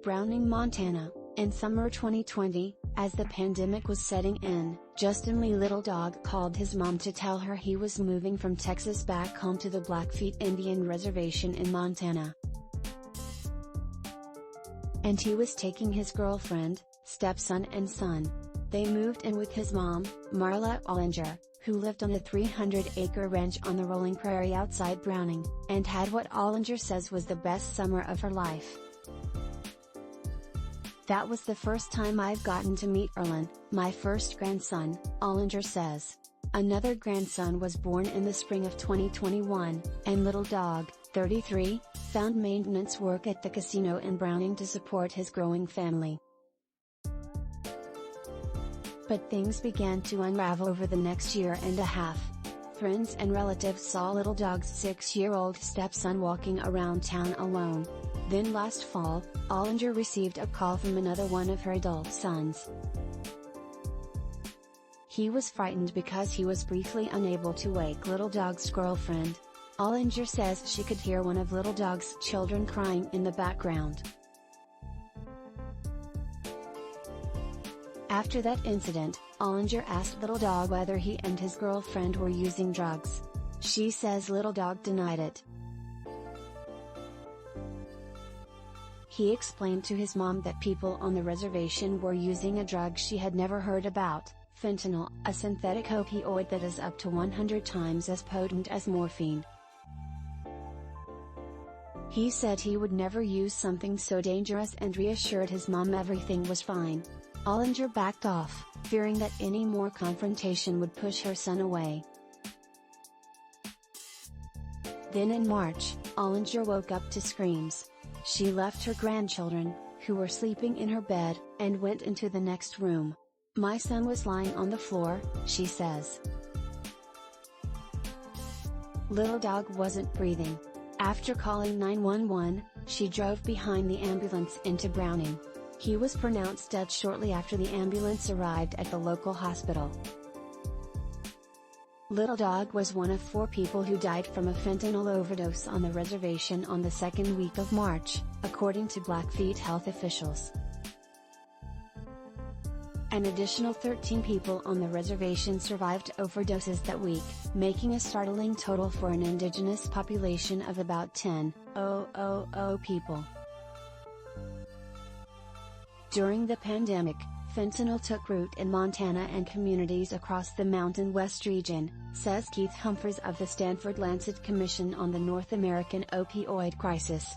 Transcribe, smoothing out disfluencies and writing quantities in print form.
Browning, Montana. In summer 2020, as the pandemic was setting in, Justin Lee Littledog called his mom to tell her he was moving from Texas back home to the Blackfeet Indian Reservation in Montana. And he was taking his girlfriend, stepson and son. They moved in with his mom, Marla Ollinger, who lived on a 300-acre ranch on the rolling prairie outside Browning, and had what Ollinger says was the best summer of her life. "That was the first time I've gotten to meet Arlin, my first grandson," Ollinger says. Another grandson was born in the spring of 2021, and Littledog, 33, found maintenance work at the casino in Browning to support his growing family. But things began to unravel over the next year and a half. Friends and relatives saw Littledog's 6-year-old stepson walking around town alone. Then last fall, Ollinger received a call from another one of her adult sons. He was frightened because he was briefly unable to wake Littledog's girlfriend. Ollinger says she could hear one of Littledog's children crying in the background. After that incident, Ollinger asked Littledog whether he and his girlfriend were using drugs. She says Littledog denied it. He explained to his mom that people on the reservation were using a drug she had never heard about, fentanyl, a synthetic opioid that is up to 100 times as potent as morphine. He said he would never use something so dangerous and reassured his mom everything was fine. Ollinger backed off, fearing that any more confrontation would push her son away. Then in March, Ollinger woke up to screams. She left her grandchildren, who were sleeping in her bed, and went into the next room. "My son was lying on the floor," she says. Littledog wasn't breathing. After calling 911, she drove behind the ambulance into Browning. He was pronounced dead shortly after the ambulance arrived at the local hospital. Littledog was one of 4 people who died from a fentanyl overdose on the reservation on the second week of March, according to Blackfeet health officials. An additional 13 people on the reservation survived overdoses that week, making a startling total for an indigenous population of about 10,000 people. During the pandemic, fentanyl took root in Montana and communities across the Mountain West region, says Keith Humphreys of the Stanford-Lancet Commission on the North American Opioid Crisis.